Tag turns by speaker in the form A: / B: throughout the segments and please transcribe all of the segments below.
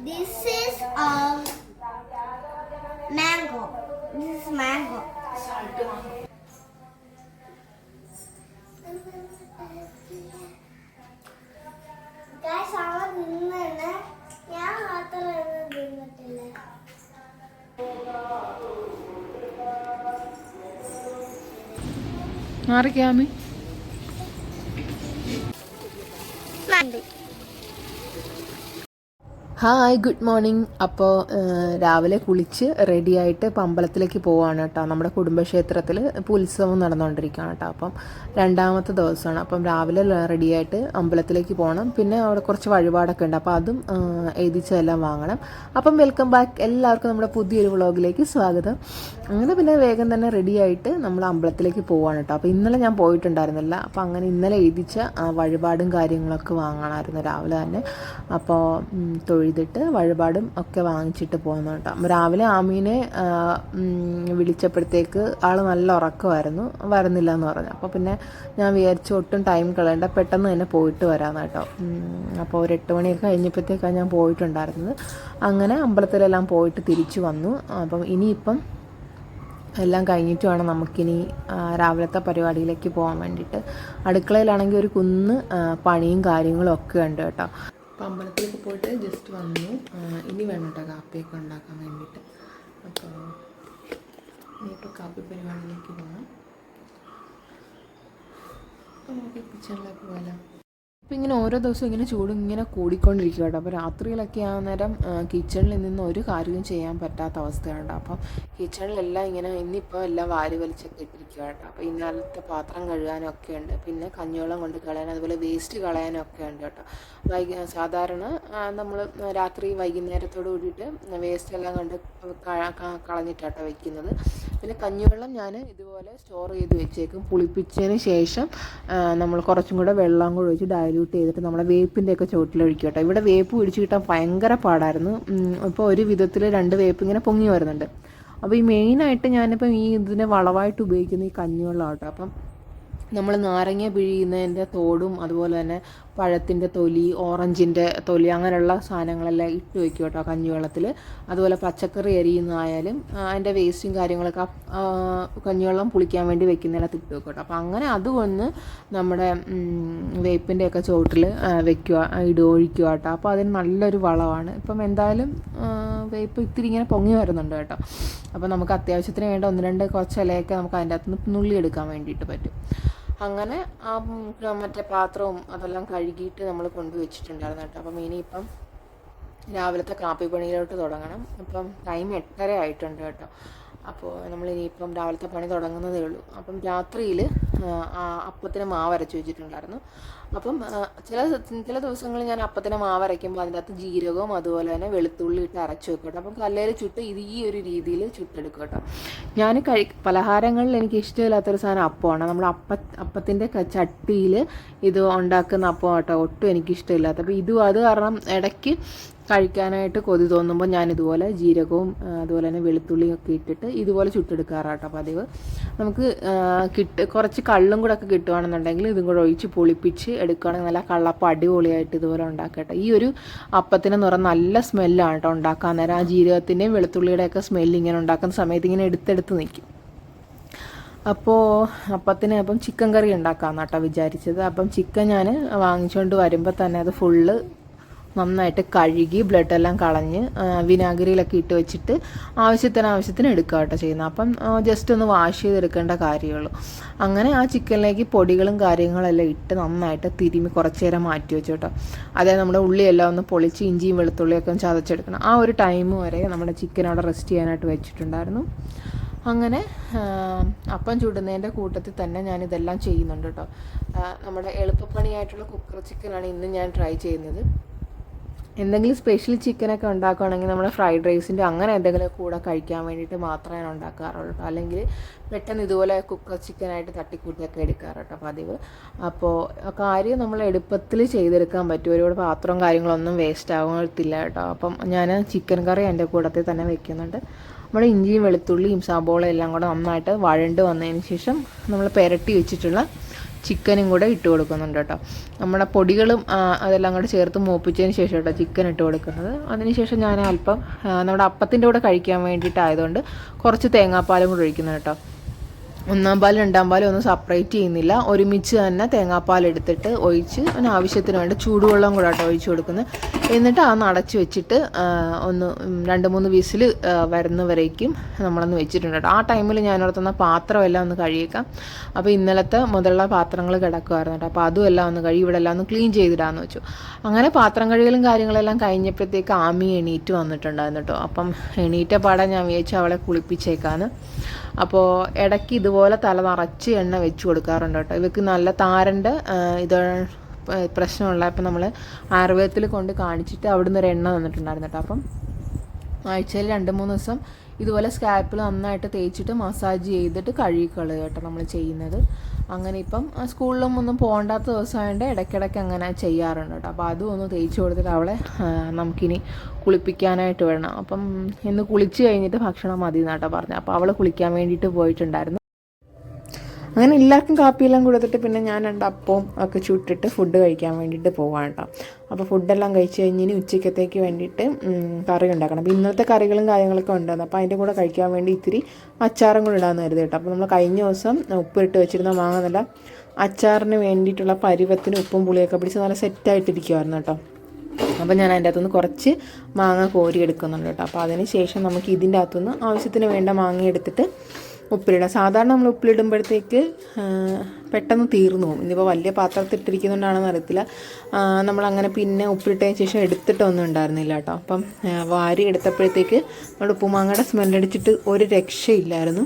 A: This is mango. This is mango. Guys, I
B: ആരൊക്കെയാമി hi good morning. അപ്പോൾ രാവിലെ കുളിച്ച് റെഡിയായിട്ട് ഇപ്പോൾ അമ്പലത്തിലേക്ക് പോവാണ് കേട്ടോ. നമ്മുടെ കുടുംബക്ഷേത്രത്തിൽ ഇപ്പോൾ ഉത്സവം നടന്നുകൊണ്ടിരിക്കുകയാണ് കേട്ടോ. അപ്പം രണ്ടാമത്തെ ദിവസമാണ്. അപ്പം രാവിലെ റെഡിയായിട്ട് അമ്പലത്തിലേക്ക് പോകണം. പിന്നെ അവിടെ കുറച്ച് വഴിപാടൊക്കെ ഉണ്ട്. അപ്പോൾ അതും എഴുതിച്ചതെല്ലാം വാങ്ങണം. അപ്പം വെൽക്കം ബാക്ക്, എല്ലാവർക്കും നമ്മുടെ പുതിയൊരു വ്ളോഗിലേക്ക് സ്വാഗതം. അങ്ങനെ പിന്നെ വേഗം തന്നെ റെഡിയായിട്ട് നമ്മൾ അമ്പലത്തിലേക്ക് പോവാണ് കേട്ടോ. അപ്പോൾ ഇന്നലെ ഞാൻ പോയിട്ടുണ്ടായിരുന്നില്ല. അപ്പോൾ അങ്ങനെ ഇന്നലെ എഴുതിച്ച വഴിപാടും കാര്യങ്ങളൊക്കെ വാങ്ങണമായിരുന്നു രാവിലെ തന്നെ. അപ്പോൾ തൊഴുതിട്ട് വഴിപാടും ഒക്കെ വാങ്ങിച്ചിട്ട് പോകുന്നു കേട്ടോ. രാവിലെ ആമീനെ വിളിച്ചപ്പോഴത്തേക്ക് ആൾ നല്ല ഉറക്കമായിരുന്നു, വരുന്നില്ല എന്ന് പറഞ്ഞു. അപ്പോൾ പിന്നെ ഞാൻ വിചാരിച്ചു ഒട്ടും ടൈം കളയണ്ട, പെട്ടെന്ന് തന്നെ പോയിട്ട് വരാമെന്ന് കേട്ടോ. അപ്പോൾ ഒരു 8 മണിയൊക്കെ കഴിഞ്ഞപ്പോഴത്തേക്കാണ് ഞാൻ പോയിട്ടുണ്ടായിരുന്നത്. അങ്ങനെ അമ്പലത്തിലെല്ലാം പോയിട്ട് തിരിച്ചു വന്നു. അപ്പം ഇനിയിപ്പം എല്ലാം കഴിഞ്ഞിട്ട് വേണം നമുക്കിനി രാവിലത്തെ പരിപാടിയിലേക്ക് പോകാൻ വേണ്ടിയിട്ട്. അടുക്കളയിലാണെങ്കിൽ ഒരു കുന്ന് പണിയും കാര്യങ്ങളും ഒക്കെ ഉണ്ട് കേട്ടോ. അപ്പോൾ അമ്പലത്തിലേക്ക് പോയിട്ട് ജസ്റ്റ് വന്നു. ഇനി വേണം കേട്ടോ കാപ്പിയൊക്കെ ഉണ്ടാക്കാൻ വേണ്ടിയിട്ട്. അപ്പോൾ ഇനിയിപ്പോൾ കാപ്പി പരിപാടിയിലേക്ക് പോകാം. അപ്പോൾ നമുക്ക് കിച്ചണിലേക്ക് പോകാം. അപ്പോൾ ഇങ്ങനെ ഓരോ ദിവസവും ഇങ്ങനെ ചൂട് ഇങ്ങനെ കൂടിക്കൊണ്ടിരിക്കുക കേട്ടോ. അപ്പോൾ രാത്രിയിലൊക്കെ ആ നേരം കിച്ചണിൽ നിന്ന് ഒരു കാര്യവും ചെയ്യാൻ പറ്റാത്ത അവസ്ഥയുണ്ട്. അപ്പം കിച്ചണിലെല്ലാം ഇങ്ങനെ ഇന്നിപ്പോൾ എല്ലാം വാരി വലിച്ചൊക്കെ ഇട്ടിരിക്കുക കേട്ടോ. അപ്പോൾ ഇന്നലത്തെ പാത്രം കഴുകാനൊക്കെ ഉണ്ട്, പിന്നെ കഞ്ഞിവെള്ളം കൊണ്ട് കളയാൻ, അതുപോലെ വേസ്റ്റ് കളയാനൊക്കെ ഉണ്ട് കേട്ടോ. സാധാരണ നമ്മൾ രാത്രി വൈകുന്നേരത്തോട് കൂടിയിട്ട് വേസ്റ്റ് എല്ലാം കൊണ്ട് കളഞ്ഞിട്ടാട്ടോ വയ്ക്കുന്നത്. പിന്നെ കഞ്ഞിവെള്ളം ഞാൻ ഇതുപോലെ സ്റ്റോർ ചെയ്ത് വെച്ചേക്കും. പുളിപ്പിച്ചതിന് ശേഷം നമ്മൾ കുറച്ചും കൂടെ വെള്ളം കൂടെ ഒഴിച്ച് ഡയല്യൂട്ട് ചെയ്തിട്ട് നമ്മുടെ വേപ്പിൻ്റെയൊക്കെ ചുവട്ടിലൊഴിക്കും കേട്ടോ. ഇവിടെ വേപ്പ് പിടിച്ച് കിട്ടാൻ ഭയങ്കര പാടായിരുന്നു. ഇപ്പോൾ ഒരു വിധത്തിൽ 2 വേപ്പ് ഇങ്ങനെ പൊങ്ങി വരുന്നുണ്ട്. അപ്പോൾ ഈ മെയിനായിട്ട് ഞാനിപ്പം ഇതിനെ വളമായിട്ട് ഉപയോഗിക്കുന്ന ഈ കഞ്ഞിവെള്ളം കേട്ടോ. അപ്പം നമ്മൾ നാരങ്ങ പിഴിയുന്നതിൻ്റെ തോടും അതുപോലെ തന്നെ പഴത്തിൻ്റെ തൊലി, ഓറഞ്ചിൻ്റെ തൊലി, അങ്ങനെയുള്ള സാധനങ്ങളെല്ലാം ഇട്ട് വയ്ക്കും കേട്ടോ കഞ്ഞിവെള്ളത്തിൽ. അതുപോലെ പച്ചക്കറി അരിയുന്നതായാലും അതിൻ്റെ വേസ്റ്റും കാര്യങ്ങളൊക്കെ കഞ്ഞിവെള്ളം പുളിക്കാൻ വേണ്ടി വെക്കുന്നതിനകത്ത് ഇട്ട് വെക്കും കേട്ടോ. അപ്പോൾ അങ്ങനെ അതുകൊണ്ട് നമ്മുടെ വേപ്പിൻ്റെയൊക്കെ ചുവട്ടിൽ ഒഴിക്കുക കേട്ടോ. അപ്പോൾ അതിന് നല്ലൊരു വളമാണ്. ഇപ്പം എന്തായാലും വേപ്പ് ഇത്തിരി ഇങ്ങനെ പൊങ്ങി വരുന്നുണ്ട് കേട്ടോ. അപ്പോൾ നമുക്ക് അത്യാവശ്യത്തിന് വേണ്ട 1-2 കുറച്ച് ഇലയൊക്കെ നമുക്ക് അതിൻ്റെ അകത്ത് നിന്ന് നുള്ളിയെടുക്കാൻ വേണ്ടിയിട്ട് പറ്റും. അങ്ങനെ മറ്റേ പാത്രവും അതെല്ലാം കഴുകിയിട്ട് നമ്മൾ കൊണ്ടുവച്ചിട്ടുണ്ടായിരുന്നു കേട്ടോ. അപ്പം ഇനിയിപ്പം രാവിലത്തെ കാപ്പിപ്പണിയിലോട്ട് തുടങ്ങണം. ഇപ്പം ടൈം 8:30 ആയിട്ടുണ്ട് കേട്ടോ. അപ്പോൾ നമ്മൾ ഇനിയിപ്പം രാവിലത്തെ പണി തുടങ്ങുന്നതേ ഉള്ളൂ. അപ്പം രാത്രിയിൽ അപ്പത്തിന് മാവ് അരച്ച് വെച്ചിട്ടുണ്ടായിരുന്നു. അപ്പം ചില ദിവസങ്ങളിൽ ഞാൻ അപ്പത്തിന് മാവ് അരയ്ക്കുമ്പോൾ അതിൻ്റെ അകത്ത് ജീരകവും അതുപോലെ തന്നെ വെളുത്തുള്ളി ഇട്ട് അരച്ച് വെക്കും കേട്ടോ. അപ്പം കല്ലേൽ ചുട്ട് ഈ ഒരു രീതിയിൽ ചുട്ടെടുക്കും കേട്ടോ. ഞാൻ പലഹാരങ്ങളിൽ എനിക്ക് ഇഷ്ടമില്ലാത്തൊരു സാധനം അപ്പമാണ്. നമ്മൾ അപ്പത്തിൻ്റെ ചട്ടിയിൽ ഇത് ഉണ്ടാക്കുന്ന അപ്പം കേട്ടോ ഒട്ടും എനിക്കിഷ്ടമില്ലാത്ത. അപ്പോൾ അത് കാരണം ഇടയ്ക്ക് കഴിക്കാനായിട്ട് കൊതി തോന്നുമ്പോൾ ഞാൻ ഇതുപോലെ ജീരകവും അതുപോലെ തന്നെ വെളുത്തുള്ളിയും ഒക്കെ ഇട്ടിട്ട് ഇതുപോലെ ചുട്ടെടുക്കാറാട്ടോ പതിവ്. നമുക്ക് കുറച്ച് കള്ളും കൂടെ ഒക്കെ കിട്ടുകയാണെന്നുണ്ടെങ്കിൽ ഇതും കൂടെ ഒഴിച്ച് പൊളിപ്പിച്ച് എടുക്കുകയാണെങ്കിൽ നല്ല കള്ളപ്പം അടിപൊളിയായിട്ട് ഇതുപോലെ ഉണ്ടാക്കട്ടെ. ഈ ഒരു അപ്പത്തിന് നിറം നല്ല സ്മെല്ലാണ് കേട്ടോ ഉണ്ടാക്കാൻ നേരം. ആ ജീരകത്തിൻ്റെയും വെളുത്തുള്ളിയുടെയൊക്കെ സ്മെല്ല് ഇങ്ങനെ ഉണ്ടാക്കുന്ന സമയത്ത് ഇങ്ങനെ എടുത്തെടുത്ത് നിൽക്കും. അപ്പോൾ അപ്പത്തിന് അപ്പം ചിക്കൻ കറി ഉണ്ടാക്കാമെന്നാട്ടോ വിചാരിച്ചത്. അപ്പം ചിക്കൻ ഞാൻ വാങ്ങിച്ചുകൊണ്ട് വരുമ്പോൾ തന്നെ അത് ഫുള്ള് നന്നായിട്ട് കഴുകി ബ്ലഡെല്ലാം കളഞ്ഞ് വിനാഗിരിയിലൊക്കെ ഇട്ട് വെച്ചിട്ട് ആവശ്യത്തിന് എടുക്കുക കേട്ടോ ചെയ്യുന്നത്. അപ്പം ജസ്റ്റ് ഒന്ന് വാഷ് ചെയ്തെടുക്കേണ്ട കാര്യമുള്ളൂ. അങ്ങനെ ആ ചിക്കനിലേക്ക് പൊടികളും കാര്യങ്ങളെല്ലാം ഇട്ട് നന്നായിട്ട് തിരുമ്മി കുറച്ച് നേരം മാറ്റി വെച്ചു കേട്ടോ. അതായത് നമ്മുടെ ഉള്ളിയെല്ലാം ഒന്ന് പൊളിച്ച് ഇഞ്ചിയും വെളുത്തുള്ളിയൊക്കെ ഒന്ന് ചതച്ചെടുക്കണം. ആ ഒരു ടൈം വരെ നമ്മുടെ ചിക്കൻ അവിടെ റെസ്റ്റ് ചെയ്യാനായിട്ട് വെച്ചിട്ടുണ്ടായിരുന്നു. അങ്ങനെ അപ്പം ചുടുന്നതിൻ്റെ കൂട്ടത്തിൽ തന്നെ ഞാനിതെല്ലാം ചെയ്യുന്നുണ്ട് കേട്ടോ. നമ്മുടെ എളുപ്പപ്പണിയായിട്ടുള്ള കുക്കർ ചിക്കനാണ് ഇന്ന് ഞാൻ ട്രൈ ചെയ്യുന്നത്. എന്തെങ്കിലും സ്പെഷ്യൽ ചിക്കനൊക്കെ ഉണ്ടാക്കുകയാണെങ്കിൽ നമ്മൾ ഫ്രൈഡ് റൈസിൻ്റെ അങ്ങനെ എന്തെങ്കിലും കൂടെ കഴിക്കാൻ വേണ്ടിയിട്ട് മാത്രമേ ഞാൻ ഉണ്ടാക്കാറുള്ളൂ. അല്ലെങ്കിൽ പെട്ടെന്ന് ഇതുപോലെ കുക്കർ ചിക്കനായിട്ട് തട്ടിക്കൂട്ടിയൊക്കെ എടുക്കാറുണ്ട് പതിവ്. അപ്പോൾ കാര്യം നമ്മൾ എളുപ്പത്തിൽ ചെയ്തെടുക്കാൻ പറ്റും. ഒരുപാട് പാത്രവും കാര്യങ്ങളൊന്നും വേസ്റ്റ് ആകത്തില്ല കേട്ടോ. അപ്പം ഞാൻ ചിക്കൻ കറി എൻ്റെ കൂടത്തിൽ തന്നെ വെക്കുന്നുണ്ട്. നമ്മുടെ ഇഞ്ചിയും വെളുത്തുള്ളിയും സബോളയും എല്ലാം കൂടെ നന്നായിട്ട് വഴണ്ട് വന്നതിന് ശേഷം നമ്മൾ പുരട്ടി വെച്ചിട്ടുള്ള ചിക്കനും കൂടെ ഇട്ട് കൊടുക്കുന്നുണ്ട് കേട്ടോ. നമ്മുടെ പൊടികളും അതെല്ലാം കൂടെ ചേർത്ത് മൂപ്പിച്ചതിന് ശേഷം കേട്ടോ ചിക്കൻ ഇട്ട് കൊടുക്കുന്നത്. അതിനുശേഷം ഞാൻ അല്പം നമ്മുടെ അപ്പത്തിൻ്റെ കൂടെ കഴിക്കാൻ വേണ്ടിയിട്ടായതുകൊണ്ട് കുറച്ച് തേങ്ങാപ്പാലും കൂടെ ഒഴിക്കുന്നു കേട്ടോ. ഒന്നാം പാലും രണ്ടാം പാലും ഒന്നും സെപ്പറേറ്റ് ചെയ്യുന്നില്ല, ഒരുമിച്ച് തന്നെ തേങ്ങാപ്പാൽ എടുത്തിട്ട് ഒഴിച്ച് അതിന് ആവശ്യത്തിന് വേണ്ട ചൂടുവെള്ളം കൂടെ കേട്ടോ ഒഴിച്ച് കൊടുക്കുന്നത്. എന്നിട്ട് അതൊന്ന് അടച്ച് വെച്ചിട്ട് ഒന്ന് 2-3 വിസിൽ വരുന്നവരേക്കും നമ്മളൊന്ന് വെച്ചിട്ടുണ്ട് കേട്ടോ. ആ ടൈമിൽ ഞാനോർത്തുന്ന പാത്രമെല്ലാം ഒന്ന് കഴുകിയേക്കാം. അപ്പോൾ ഇന്നലത്തെ മുതലുള്ള പാത്രങ്ങൾ കിടക്കുമായിരുന്നു കേട്ടോ. അപ്പോൾ അതും എല്ലാം ഒന്ന് കഴുകി ഇവിടെ എല്ലാം ഒന്ന് ക്ലീൻ ചെയ്തിടാമെന്ന് വെച്ചു. അങ്ങനെ പാത്രം കഴുകലും കാര്യങ്ങളെല്ലാം കഴിഞ്ഞപ്പോഴത്തേക്ക് ആമി എണീറ്റ് വന്നിട്ടുണ്ടായിരുന്നു കേട്ടോ. അപ്പം എണീറ്റ പാടെ ഞാൻ വിചാരിച്ചു അവളെ കുളിപ്പിച്ചേക്കാന്ന്. അപ്പോൾ ഇടയ്ക്ക് ഇതുപോലെ തല നിറച്ച് എണ്ണ വെച്ച് കൊടുക്കാറുണ്ട് കേട്ടോ. ഇവർക്ക് നല്ല താരൻ്റെ ഇത് പ്രശ്നമുള്ള ഇപ്പം നമ്മൾ ആയുർവേദത്തിൽ കൊണ്ട് കാണിച്ചിട്ട് അവിടുന്ന് ഒരു എണ്ണ തന്നിട്ടുണ്ടായിരുന്നു കേട്ടോ. അപ്പം ആഴ്ചയിൽ 2-3 ദിവസം ഇതുപോലെ സ്കാൽപ്പിൽ നന്നായിട്ട് തേച്ചിട്ട് മസാജ് ചെയ്തിട്ട് കഴുകിക്കളയുക കേട്ടോ നമ്മൾ ചെയ്യുന്നത്. അങ്ങനെ ഇപ്പം സ്കൂളിലും ഒന്നും പോകണ്ടാത്ത ദിവസമായതുകൊണ്ട് ഇടയ്ക്കിടയ്ക്ക് അങ്ങനെ ചെയ്യാറുണ്ട് കേട്ടോ. അപ്പോൾ അതും ഒന്ന് തേച്ച് കൊടുത്തിട്ട് അവളെ നമുക്കിനി കുളിപ്പിക്കാനായിട്ട് വേണം. അപ്പം ഇന്ന് കുളിച്ച് കഴിഞ്ഞിട്ട് ഭക്ഷണം മതി എന്നാട്ടോ പറഞ്ഞത്. അപ്പോൾ അവൾ കുളിക്കാൻ വേണ്ടിയിട്ട് പോയിട്ടുണ്ടായിരുന്നു. അങ്ങനെ എല്ലാവർക്കും കാപ്പിയെല്ലാം കൊടുത്തിട്ട് പിന്നെ ഞാൻ 2 അപ്പവും ഒക്കെ ചുട്ടിട്ട് ഫുഡ് കഴിക്കാൻ വേണ്ടിയിട്ട് പോകാം കേട്ടോ. അപ്പോൾ ഫുഡെല്ലാം കഴിച്ച് കഴിഞ്ഞ് ഇനി ഉച്ചക്കത്തേക്ക് വേണ്ടിയിട്ട് കറി ഉണ്ടാക്കണം. അപ്പോൾ ഇന്നത്തെ കറികളും കാര്യങ്ങളൊക്കെ ഉണ്ടായിരുന്നു. അപ്പോൾ അതിൻ്റെ കൂടെ കഴിക്കാൻ വേണ്ടി ഇത്തിരി അച്ചാറും കൂടെ ഇടാമെന്ന് കരുതി കേട്ടോ. അപ്പോൾ നമ്മൾ കഴിഞ്ഞ ദിവസം ഉപ്പിട്ട് വെച്ചിരുന്ന മാങ്ങ നല്ല അച്ചാറിന് വേണ്ടിയിട്ടുള്ള പരുവത്തിന് ഉപ്പും പുളിയൊക്കെ പിടിച്ച് നല്ല സെറ്റായിട്ടിരിക്കുമായിരുന്നു കേട്ടോ. അപ്പോൾ ഞാൻ അതിൻ്റെ അകത്തുനിന്ന് കുറച്ച് മാങ്ങ കോരി എടുക്കുന്നുണ്ട് കേട്ടോ. അപ്പോൾ അതിന് ശേഷം നമുക്ക് ഇതിൻ്റെ അകത്തുനിന്ന് ആവശ്യത്തിന് വേണ്ട മാങ്ങ എടുത്തിട്ട് ഉപ്പിലിടാം. സാധാരണ നമ്മൾ ഉപ്പിലിടുമ്പോഴത്തേക്ക് പെട്ടെന്ന് തീർന്നു പോകും. ഇന്നിപ്പോൾ വലിയ പാത്രത്തിട്ടിരിക്കുന്നുകൊണ്ടാണെന്ന് അറിയത്തില്ല. നമ്മളങ്ങനെ പിന്നെ ഉപ്പിലിട്ടതിന് ശേഷം എടുത്തിട്ടൊന്നും ഉണ്ടായിരുന്നില്ല കേട്ടോ. അപ്പം വാരി എടുത്തപ്പോഴത്തേക്ക് നമ്മുടെ ഉപ്പുമാങ്ങയുടെ സ്മെല്ലടിച്ചിട്ട് ഒരു രക്ഷയില്ലായിരുന്നു.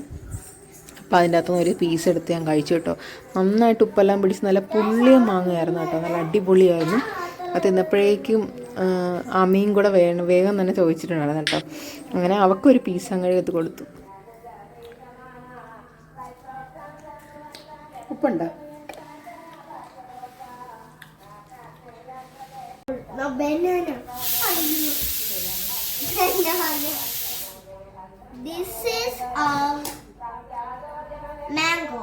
B: അപ്പോൾ അതിൻ്റെ അകത്തുനിന്ന് ഒരു പീസ് എടുത്ത് ഞാൻ കഴിച്ചു കേട്ടോ. നന്നായിട്ട് ഉപ്പെല്ലാം പിടിച്ച് നല്ല പുള്ളിയ മാങ്ങയായിരുന്നു കേട്ടോ. നല്ല അടിപൊളിയായിരുന്നു. അത് തിന്നപ്പോഴേക്കും അമ്മയും കൂടെ വേഗം തന്നെ ചോദിച്ചിട്ടുണ്ടായിരുന്നു കേട്ടോ. അങ്ങനെ അവൾക്കൊരു പീസ് അങ്ങനെ എടുത്ത് കൊടുത്തു. ഉപ്പുണ്ടോ?
A: This is mango.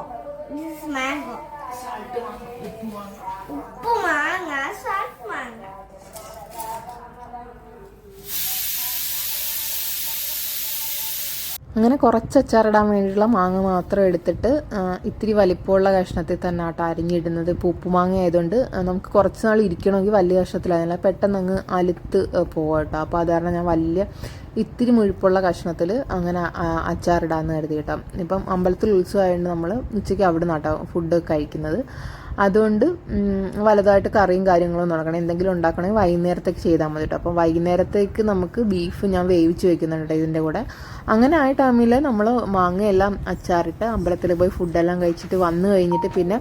A: This is mango. Uppu manga, salt manga.
B: അങ്ങനെ കുറച്ച് അച്ചാറിടാൻ വേണ്ടിയിട്ടുള്ള മാങ്ങ മാത്രം എടുത്തിട്ട് ഇത്തിരി വലിപ്പമുള്ള കഷ്ണത്തിൽ തന്നെ ആട്ടോ അരിഞ്ഞിടുന്നത്. ഇപ്പോൾ ഉപ്പുമാങ്ങ ആയതുകൊണ്ട് നമുക്ക് കുറച്ച് നാൾ ഇരിക്കണമെങ്കിൽ വലിയ കഷ്ണത്തിലായിരുന്നില്ല, പെട്ടെന്ന് അങ്ങ് അലുത്ത് പോകാം കേട്ടോ. അപ്പോൾ അത് കാരണം ഞാൻ വലിയ ഇത്തിരി മുഴുപ്പുള്ള കഷ്ണത്തിൽ അങ്ങനെ അച്ചാറിടാമെന്ന് കരുതി കേട്ടോ. ഇപ്പം അമ്പലത്തിൽ ഉത്സവമായതുകൊണ്ട് നമ്മൾ ഉച്ചയ്ക്ക് അവിടെ നിന്നാട്ടോ ഫുഡ് കഴിക്കുന്നത്. അതുകൊണ്ട് വലുതായിട്ട് കറിയും കാര്യങ്ങളും നടക്കണം. എന്തെങ്കിലും ഉണ്ടാക്കണമെങ്കിൽ വൈകുന്നേരത്തേക്ക് ചെയ്താൽ മതി കേട്ടോ. അപ്പോൾ വൈകുന്നേരത്തേക്ക് നമുക്ക് ബീഫ് ഞാൻ വേവിച്ച് വെക്കുന്നുണ്ട് ഇതിൻ്റെ കൂടെ. അങ്ങനെ ആ ടൈമിൽ നമ്മൾ മാങ്ങയെല്ലാം അച്ചാറിട്ട് അമ്പലത്തിൽ പോയി ഫുഡെല്ലാം കഴിച്ചിട്ട് വന്നു കഴിഞ്ഞിട്ട് പിന്നെ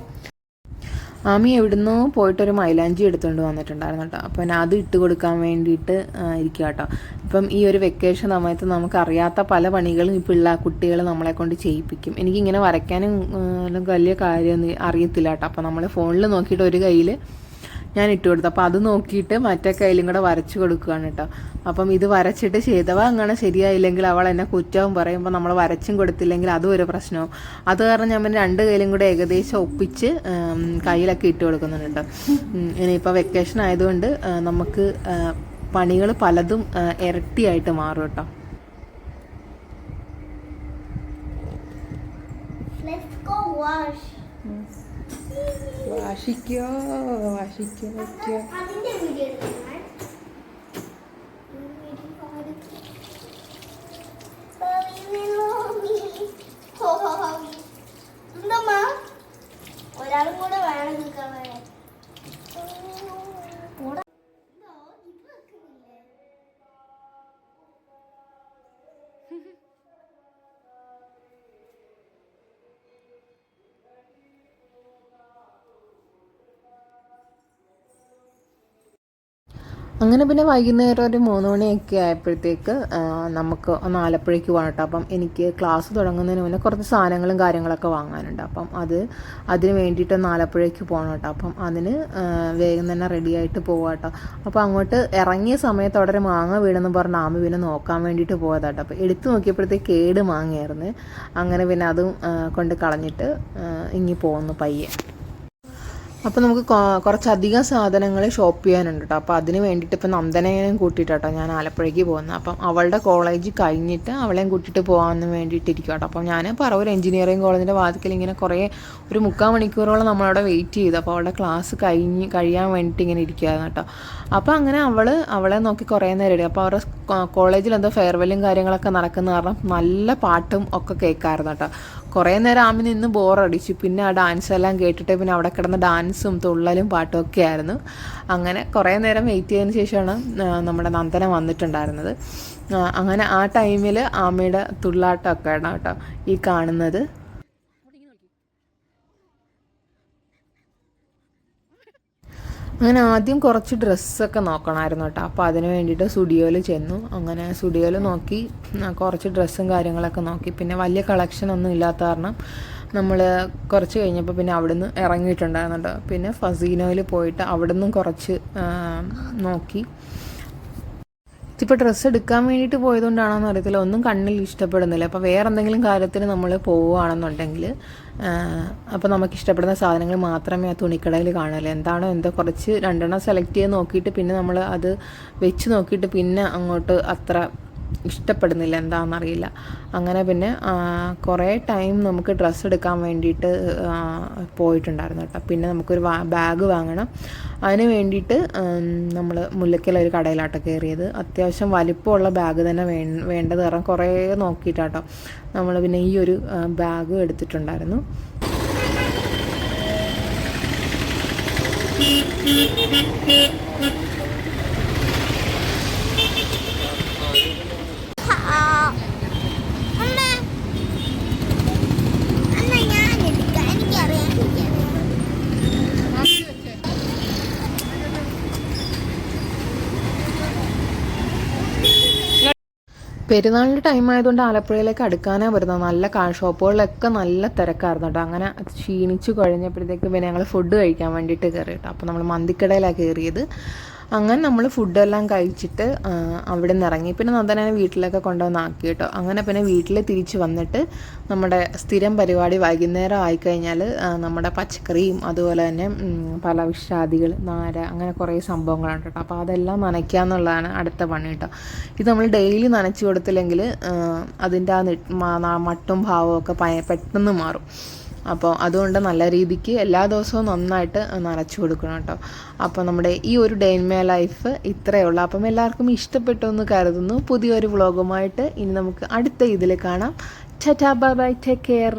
B: ആമി എവിടുന്നോ പോയിട്ടൊരു മൈലാഞ്ചി എടുത്തുകൊണ്ട് വന്നിട്ടുണ്ടായിരുന്നു കേട്ടോ. അപ്പോൾ ഞാൻ അത് ഇട്ട് കൊടുക്കാൻ വേണ്ടിയിട്ട് ഇരിക്കുക കേട്ടോ. ഇപ്പം ഈ ഒരു വെക്കേഷൻ സമയത്ത് നമുക്കറിയാത്ത പല പണികളും ഇപ്പോൾ കുട്ടികൾ നമ്മളെ കൊണ്ട് ചെയ്യിപ്പിക്കും. എനിക്കിങ്ങനെ വരയ്ക്കാനും വലിയ കാര്യമൊന്നും അറിയത്തില്ല കേട്ടോ. അപ്പോൾ നമ്മൾ ഫോണിൽ നോക്കിയിട്ട് ഒരു കയ്യിൽ ഞാൻ ഇട്ട് കൊടുത്തു. അപ്പോൾ അത് നോക്കിയിട്ട് മറ്റേ കയ്യിലും കൂടെ വരച്ച് കൊടുക്കുകയാണ് കേട്ടോ. അപ്പം ഇത് വരച്ചിട്ട് ചെയ്തവ അങ്ങനെ ശരിയായില്ലെങ്കിൽ അവൾ എന്നെ കുറ്റവും പറയുമ്പോൾ നമ്മൾ വരച്ചും കൊടുത്തില്ലെങ്കിൽ അതും ഒരു പ്രശ്നവും. അത് കാരണം ഞാൻ പിന്നെ 2 കയ്യിലും കൂടെ ഏകദേശം ഒപ്പിച്ച് കയ്യിലൊക്കെ ഇട്ട് കൊടുക്കുന്നുണ്ട് കേട്ടോ. ഇനിയിപ്പോൾ വെക്കേഷൻ ആയതുകൊണ്ട് നമുക്ക് പണികൾ പലതും ഇരട്ടിയായിട്ട് മാറും കേട്ടോ. വാശിക്കോ വാശിക്കോ.
A: ഒരാളും കൂടെ വേണം നിൽക്കാൻ.
B: അങ്ങനെ പിന്നെ വൈകുന്നേരം ഒരു 3 മണിയൊക്കെ ആയപ്പോഴത്തേക്ക് നമുക്ക് ഒന്ന് ആലപ്പുഴയ്ക്ക് പോകണം കേട്ടോ. അപ്പം എനിക്ക് ക്ലാസ് തുടങ്ങുന്നതിന് മുന്നേ കുറച്ച് സാധനങ്ങളും കാര്യങ്ങളൊക്കെ വാങ്ങാനുണ്ട്. അപ്പം അതിന് വേണ്ടിയിട്ടൊന്ന് ആലപ്പുഴയ്ക്ക് പോകണം കേട്ടോ. അപ്പം അതിന് വേഗം തന്നെ റെഡിയായിട്ട് പോകാം കേട്ടോ. അപ്പോൾ അങ്ങോട്ട് ഇറങ്ങിയ സമയത്ത് അവിടെ ഒരു മാങ്ങ വീണെന്ന് പറഞ്ഞ് ആമി പിന്നെ നോക്കാൻ വേണ്ടിയിട്ട് പോയതാട്ടോ. അപ്പോൾ എടുത്തു നോക്കിയപ്പോഴത്തേക്ക് കേട് മാങ്ങയായിരുന്നു. അങ്ങനെ പിന്നെ അതും കൊണ്ട് കളഞ്ഞിട്ട് ഇങ്ങി പോകുന്നു പയ്യെ. അപ്പോൾ നമുക്ക് കുറച്ചധികം സാധനങ്ങൾ ഷോപ്പ് ചെയ്യാനുണ്ട് കേട്ടോ. അപ്പോൾ അതിന് വേണ്ടിയിട്ട് ഇപ്പോൾ നന്ദനേനും കൂട്ടിയിട്ടോ ഞാൻ ആലപ്പുഴയ്ക്ക് പോകുന്നത്. അപ്പം അവളുടെ കോളേജ് കഴിഞ്ഞിട്ട് അവളെയും കൂട്ടിയിട്ട് പോകാമെന്ന് വേണ്ടിയിട്ടിരിക്കും കേട്ടോ. അപ്പം ഞാൻ പറവൂർ എഞ്ചിനീയറിംഗ് കോളേജിൻ്റെ വാതിക്കൽ ഇങ്ങനെ ഒരു 3/4 മണിക്കൂറോളം നമ്മളവിടെ വെയിറ്റ് ചെയ്തു. അപ്പോൾ അവളുടെ ക്ലാസ് കഴിയാൻ വേണ്ടിയിട്ട് ഇങ്ങനെ ഇരിക്കുകയായിരുന്നു കേട്ടോ. അപ്പോൾ അങ്ങനെ അവളെ നോക്കി കുറേ നേരം ഇടുക. അപ്പോൾ അവരുടെ കോളേജിൽ എന്തോ ഫെയർവെല്ലും കാര്യങ്ങളൊക്കെ നടക്കുന്ന കാരണം നല്ല പാട്ടും ഒക്കെ കേൾക്കാമായിരുന്നു കേട്ടോ. കുറേ നേരം ആമി നിന്ന് ബോറടിച്ചു. പിന്നെ ആ ഡാൻസ് എല്ലാം കേട്ടിട്ട് പിന്നെ അവിടെ കിടന്ന് ഡാൻസും തുള്ളലും പാട്ടും ഒക്കെ ആയിരുന്നു. അങ്ങനെ കുറേ നേരം വെയിറ്റ് ചെയ്തതിന് ശേഷമാണ് നമ്മുടെ നന്ദന വന്നിട്ടുണ്ടായിരുന്നത്. അങ്ങനെ ആ ടൈമിൽ ആമയുടെ തുള്ളാട്ടമൊക്കെ ആണ് കേട്ടോ ഈ കാണുന്നത്. അങ്ങനെ ആദ്യം കുറച്ച് ഡ്രസ്സൊക്കെ നോക്കണമായിരുന്നു കേട്ടോ. അപ്പോൾ അതിന് വേണ്ടിയിട്ട് സ്റ്റുഡിയോയിൽ ചെന്നു. അങ്ങനെ സ്റ്റുഡിയോയിൽ നോക്കി കുറച്ച് ഡ്രസ്സും കാര്യങ്ങളൊക്കെ നോക്കി. പിന്നെ വലിയ കളക്ഷനൊന്നും ഇല്ലാത്ത കാരണം നമ്മൾ കുറച്ച് കഴിഞ്ഞപ്പോൾ പിന്നെ അവിടെ നിന്ന് ഇറങ്ങിയിട്ടുണ്ടായിരുന്നു കേട്ടോ. പിന്നെ ഫസീനോയിൽ പോയിട്ട് അവിടെ നിന്നും കുറച്ച് നോക്കി. ഇപ്പോൾ ഡ്രസ്സ് എടുക്കാൻ വേണ്ടിയിട്ട് പോയതുകൊണ്ടാണെന്ന് അറിയത്തില്ല, ഒന്നും കണ്ണിൽ ഇഷ്ടപ്പെടുന്നില്ല. അപ്പോൾ വേറെ എന്തെങ്കിലും കാര്യത്തിന് നമ്മൾ പോവുകയാണെന്നുണ്ടെങ്കിൽ അപ്പോൾ നമുക്ക് ഇഷ്ടപ്പെടുന്ന സാധനങ്ങൾ മാത്രമേ ആ തുണിക്കടയിൽ കാണുള്ളൂ. എന്താണോ എന്തോ കുറച്ച് 2 സെലക്ട് ചെയ്ത് നോക്കിയിട്ട് പിന്നെ നമ്മൾ അത് വെച്ച് നോക്കിയിട്ട് പിന്നെ അങ്ങോട്ട് അത്ര ഇഷ്ടപ്പെടുന്നില്ല, എന്താണെന്നറിയില്ല. അങ്ങനെ പിന്നെ കുറേ ടൈം നമുക്ക് ഡ്രസ്സ് എടുക്കാൻ വേണ്ടിയിട്ട് പോയിട്ടുണ്ടായിരുന്നു കേട്ടോ. പിന്നെ നമുക്കൊരു ബാഗ് വാങ്ങണം. അതിന് വേണ്ടിയിട്ട് നമ്മൾ മുല്ലക്കൽ ഒരു കടയിലാട്ടോ കയറിയത്. അത്യാവശ്യം വലിപ്പമുള്ള ബാഗ് തന്നെ വേണ്ടത് കാരണം കുറേ നോക്കിയിട്ടാട്ടോ നമ്മൾ പിന്നെ ഈ ഒരു ബാഗ് എടുത്തിട്ടുണ്ടായിരുന്നു. പെരുന്നാളിൻ്റെ ടൈം ആയതുകൊണ്ട് ആലപ്പുഴയിലേക്ക് അടുക്കാനേ വരുന്നത്. നല്ല ഷോപ്പുകളിലൊക്കെ നല്ല തിരക്കായിരുന്നു കേട്ടോ. അങ്ങനെ ക്ഷീണിച്ച് കഴിഞ്ഞപ്പോഴത്തേക്ക് പിന്നെ ഞങ്ങൾ ഫുഡ് കഴിക്കാൻ വേണ്ടിയിട്ട് കയറി കേട്ടോ. അപ്പോൾ നമ്മൾ മന്തിക്കടയിലാണ് കയറിയത്. അങ്ങനെ നമ്മൾ ഫുഡെല്ലാം കഴിച്ചിട്ട് അവിടെ നിന്ന് ഇറങ്ങി. പിന്നെ നന്ദനെ വീട്ടിലൊക്കെ കൊണ്ടുവന്നാക്കി കേട്ടോ. അങ്ങനെ പിന്നെ വീട്ടിൽ തിരിച്ച് വന്നിട്ട് നമ്മുടെ സ്ഥിരം പരിപാടി വൈകുന്നേരം ആയിക്കഴിഞ്ഞാൽ നമ്മുടെ പച്ചക്കറിയും അതുപോലെ തന്നെ പല വിഷാദികൾ, നാര, അങ്ങനെ കുറേ സംഭവങ്ങളുണ്ട് കേട്ടോ. അപ്പോൾ അതെല്ലാം നനയ്ക്കുക എന്നുള്ളതാണ് അടുത്ത പണി കേട്ടോ. ഇത് നമ്മൾ ഡെയിലി നനച്ച് കൊടുത്തില്ലെങ്കിൽ അതിൻ്റെ ആ മട്ടും ഭാവവും ഒക്കെ പെട്ടെന്ന് മാറും. അപ്പോൾ അതുകൊണ്ട് നല്ല രീതിക്ക് എല്ലാ ദിവസവും നന്നായിട്ട് നനച്ചു കൊടുക്കണം കേട്ടോ. അപ്പോൾ നമ്മുടെ ഈ ഒരു ഡേ ഇൻ മൈ ലൈഫ് ഇത്രയേ ഉള്ളൂ. അപ്പം എല്ലാവർക്കും ഇഷ്ടപ്പെട്ടു എന്ന് കരുതുന്നു. പുതിയൊരു വ്ളോഗുമായിട്ട് ഇനി നമുക്ക് അടുത്ത ഇതിൽ കാണാം. Tata, bye bye, take care.